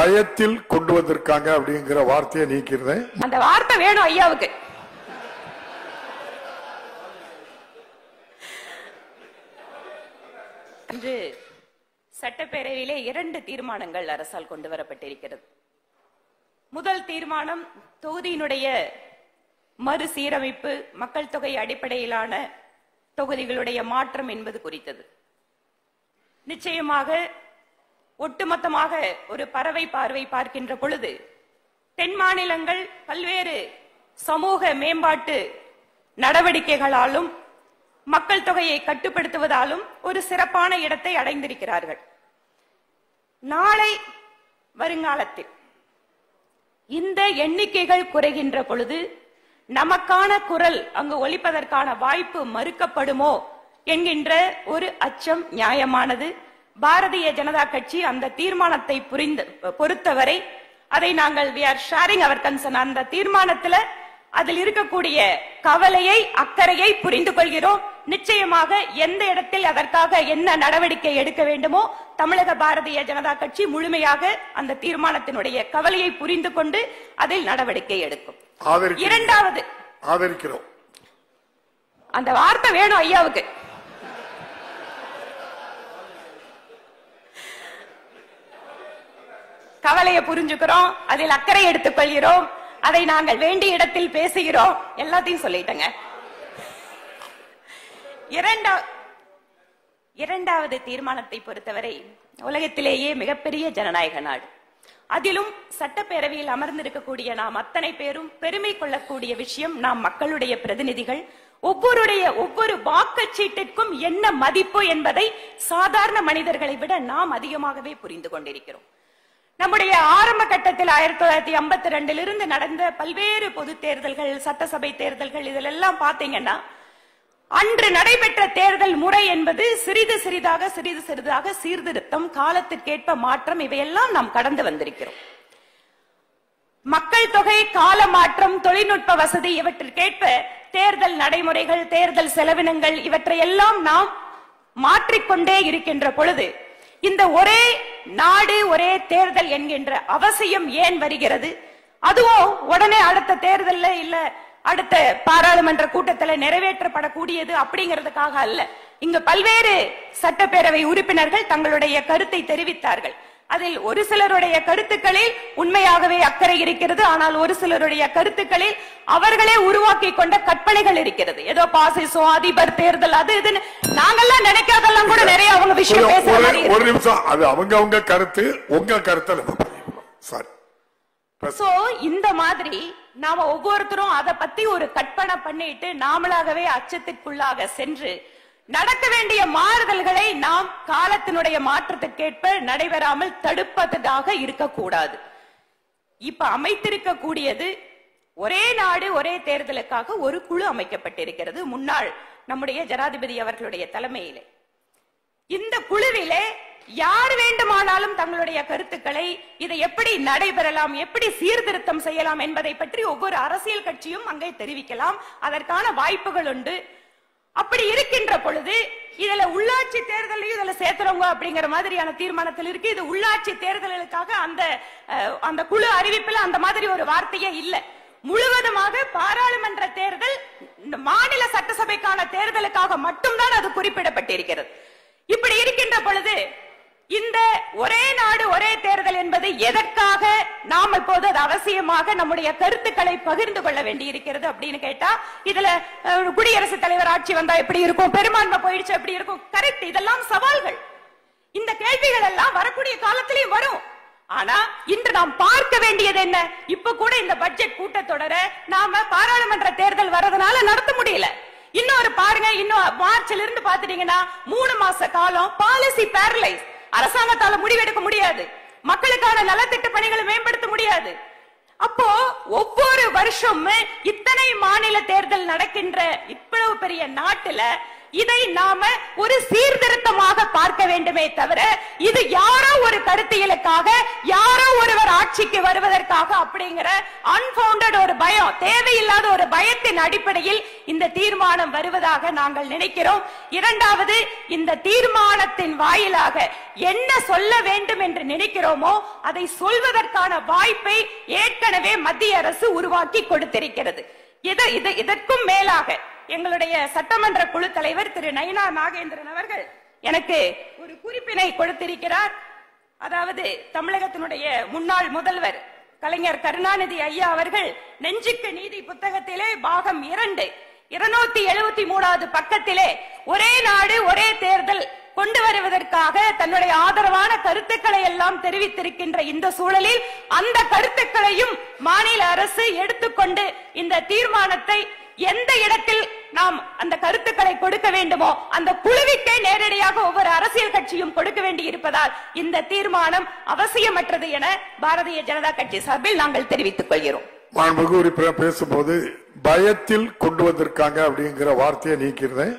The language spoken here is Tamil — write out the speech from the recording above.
பயத்தில் கொண்டு வந்திருக்காங்க அப்படிங்கிற வார்த்தையை நீக்கிறேன். அந்த வார்த்தை வேணும் ஐயாவுக்கு. இன்று சட்டப்பேரவையிலே 2 தீர்மானங்கள் அரசால் கொண்டு வரப்பட்டிருக்கிறது. முதல் தீர்மானம் தொகுதியினுடைய மறுசீரமைப்பு, மக்கள் தொகை அடிப்படையிலான தொகுதிகளுடைய மாற்றம் என்பது குறித்தது. நிச்சயமாக ஒட்டுமொத்தமாக ஒரு பறவை பார்வை பார்க்கின்ற பொழுது தென் மாநிலங்கள் பல்வேறு சமூக மேம்பாட்டு நடவடிக்கைகளாலும் மக்கள் தொகையை கட்டுப்படுத்துவதாலும் ஒரு சிறப்பான இடத்தை அடைந்திருக்கிறார்கள். நாளை வருங்காலத்தில் இந்த எண்ணிக்கைகள் குறைகின்ற பொழுது நமக்கான குரல் அங்கு ஒலிப்பதற்கான வாய்ப்பு மறுக்கப்படுமோ என்கின்ற ஒரு அச்சம் நியாயமானது. பாரதிய ஜனதா கட்சி அந்த தீர்மானத்தை பொறுத்தவரை அதை நாங்கள் we are sharing our concern. அந்த தீர்மானத்தில் அதில் இருக்கக்கூடிய கவலையை, அக்கறையை புரிந்து கொள்கிறோம். நிச்சயமாக எந்த இடத்தில் அதற்காக என்ன நடவடிக்கை எடுக்க வேண்டுமோ தமிழக பாரதிய ஜனதா கட்சி முழுமையாக அந்த தீர்மானத்தினுடைய கவலையை புரிந்து கொண்டு அதில் நடவடிக்கை எடுக்கும். இரண்டாவது ஆதரிக்கிறோம். அந்த வார்த்தை வேணும் ஐயாவுக்கு. கவலையை புரிஞ்சுக்கிறோம், அதில் அக்கறை எடுத்துக் கொள்கிறோம், அதை நாங்கள் வேண்டிய இடத்தில் பேசுகிறோம், எல்லாத்தையும் சொல்லிட்டங்க. இரண்டாவது தீர்மானத்தை பொறுத்தவரை உலகத்திலேயே மிகப்பெரிய ஜனநாயக நாடு, அதிலும் சட்டப்பேரவையில் அமர்ந்திருக்கக்கூடிய நாம் அத்தனை பேரும் பெருமை கொள்ளக்கூடிய விஷயம், நாம் மக்களுடைய பிரதிநிதிகள். ஒவ்வொரு வாக்குச்சீட்டிற்கும் என்ன மதிப்பு என்பதை சாதாரண மனிதர்களை விட நாம் அதிகமாகவே புரிந்து கொண்டிருக்கிறோம். நம்முடைய ஆரம்ப கட்டத்தில் 1952 நடந்த பல்வேறு பொது தேர்தல்கள், சட்டசபை தேர்தல்கள், இதெல்லாம் பாத்தீங்கன்னா அன்று நடைபெற்ற தேர்தல் முறை என்பது சிறிது சிறிதாக சீர்திருத்தம், காலத்திற்கேற்ப மாற்றம், இவையெல்லாம் நாம் கடந்து வந்திருக்கிறோம். மக்கள் தொகை, கால மாற்றம், தொழில்நுட்ப வசதி இவற்றிற்கேற்ப தேர்தல் நடைமுறைகள், தேர்தல் செலவினங்கள் இவற்றையெல்லாம் நாம் மாற்றிக்கொண்டே இருக்கின்ற பொழுது இந்த ஒரே நாடு ஒரே தேர்தல் என்கின்ற அவசியம் ஏன் வருகிறது? அதுவும் உடனே அடுத்த தேர்தல்ல இல்ல அடுத்த பாராளுமன்ற கூட்டத்தில் நிறைவேற்றப்படக்கூடியது அப்படிங்கிறதுக்காக அல்ல. இங்கு பல்வேறு சட்டப்பேரவை உறுப்பினர்கள் தங்களுடைய கருத்தை தெரிவித்தார்கள். அதில் ஒரு சிலருடைய கருத்துக்களில் உண்மையாகவே அக்கறை இருக்கிறது, ஆனால் ஒரு சிலருடைய கருத்துக்களில் அவர்களே உருவாக்கி கொண்ட கற்பனைகள் இருக்கிறது. ஏதோ பாசிசம், அதிபர் தேர்தல், அது இதுன்னு நாங்கெல்லாம் நினைக்காதெல்லாம் கூட நிறைய அவங்க விஷயம் பேசுறாங்க. ஒரு நிமிஷம், அது அவங்க கருத்து, உங்க கருத்து. சோ இந்த மாதிரி நாம ஒவ்வொருத்தரும் அதை பத்தி ஒரு கற்பனை பண்ணிட்டு நாமளாகவே அச்சத்திற்குள்ளாக சென்று நடக்க வேண்டிய மாறுதல்களை நாம் காலத்தினுடைய மாற்றத்திற்கேற்ப நடைபெறாமல் தடுப்பதாக இருக்கக்கூடாது. இப்ப அமைத்திருக்க கூடியது ஒரே நாடு ஒரே தேர்தலுக்காக ஒரு குழு அமைக்கப்பட்டிருக்கிறது, முன்னாள் நம்முடைய ஜனாதிபதி அவர்களுடைய தலைமையிலே. இந்த குழுவிலே யார் வேண்டுமானாலும் தங்களுடைய கருத்துக்களை, இதை எப்படி நடைபெறலாம், எப்படி சீர்திருத்தம் செய்யலாம் என்பதை பற்றி ஒவ்வொரு அரசியல் கட்சியும் அங்கே தெரிவிக்கலாம். அதற்கான வாய்ப்புகள் உண்டு. அப்படி இருக்கின்ற பொழுது இதுல உள்ளாட்சி தேர்தலையும் இதுல சேர்த்துறவங்க அப்படிங்கிற மாதிரியான தீர்மானத்தில் இருக்கு. இது உள்ளாட்சி தேர்தலுக்காக அந்த குழு அறிவிப்பில் அந்த மாதிரி ஒரு வார்த்தையே இல்லை. முழுவதுமாக பாராளுமன்ற தேர்தல், மாநில சட்டசபைக்கான தேர்தலுக்காக மட்டும்தான் அது குறிப்பிடப்பட்டிருக்கிறது. இப்படி இருக்கின்ற பொழுது இந்த ஒரே நாடு ஒரே தேர்தல் என்பது எதற்காக நாம் இப்போது அது அவசியமாக நம்முடைய கருத்துக்களை பகிர்ந்து கொள்ள வேண்டி இருக்கிறது அப்படின்னு கேட்டா, இதுல குடியரசுத் தலைவர் ஆட்சி வந்தா எப்படி இருக்கும், பெரும்பான்மை போயிடுச்சு எப்படி இருக்கும், கரெக்ட், இதெல்லாம் சவால்கள். இந்த கேள்விகள் எல்லாம் வரக்கூடிய காலத்திலேயும் வரும். ஆனா இன்று நாம் பார்க்க வேண்டியது என்ன? இப்ப கூட இந்த பட்ஜெட் கூட்டத்தொடர நாம பாராளுமன்ற தேர்தல் வரதுனால நடத்த முடியல. இன்னொரு பாருங்க, இன்னும் மார்ச்ல இருந்து பாத்துட்டீங்கன்னா 3 மாச காலம் பாலிசி பேரலைஸ். அரசாங்கத்தால முடிவெடுக்க முடியாது, மக்களுக்கான நலத்திட்ட பணிகளை மேம்படுத்த முடியாது. அப்போ ஒவ்வொரு வருஷமும் இத்தனை மாநில தேர்தல் நடக்கின்ற இவ்வளவு பெரிய நாட்டுல இதை நாம ஒரு சீர்திருத்தமாக பார்க்க வேண்டுமே தவிர, இது யாரோ ஒரு கருத்தியலுக்காக யாரோ ஒருவர் ஆட்சி ஆட்சிக்கு வருவதற்காக அப்படிங்கிற அன்பவுண்டட் ஒரு பயம், தேவையில்லாத ஒரு பயத்தின் அடிப்படையில் இந்த தீர்மானம் வருவதாக நாங்கள் நினைக்கிறோம். இரண்டாவது, இந்த தீர்மானத்தின் வாயிலாக என்ன சொல்ல வேண்டும் என்று நினைக்கிறோமோ அதை சொல்வதற்கான வாய்ப்பை ஏற்கனவே மத்திய அரசு உருவாக்கி கொடுத்திருக்கிறது. இதற்கும் மேலாக எங்களுடைய சட்டமன்ற குழு தலைவர் திரு நயினா நாகேந்திரன் அவர்கள் எனக்கு ஒரு குறிப்பினை கொடுத்திருக்கிறார். அதாவது தமிழகத்தினுடைய முன்னாள் முதல்வர் கலைஞர் கருணாநிதி ஐயா அவர்கள் நெஞ்சுக்கு நீதி புத்தகத்திலே பாகம் 2 273வது பக்கத்திலே ஒரே நாடு ஒரே தேர்தல் கொண்டு வருவதற்காக தன்னுடைய ஆதரவான கருத்துக்களை எல்லாம் தெரிவித்திருக்கின்ற இந்த சூழலில் அந்த கருத்துக்களையும் மாநில அரசு எடுத்துக்கொண்டு இந்த தீர்மானத்தை எந்த இடத்தில் நாம் அந்த கருத்துக்களை கொடுக்க வேண்டுமோ அந்த குழுவிற்கே நேரடியாக ஒவ்வொரு அரசியல் கட்சியும் கொடுக்க வேண்டி இருப்பதால் இந்த தீர்மானம் அவசியமற்றது என பாரதிய ஜனதா கட்சி சார்பில் நாங்கள் தெரிவித்துக் கொள்கிறோம். மாண்புமிகு உறுப்பினர் பேசும்போது பயத்தில் கொண்டு வந்திருக்காங்க அப்படிங்கிற வார்த்தையை நீக்கிறேன்.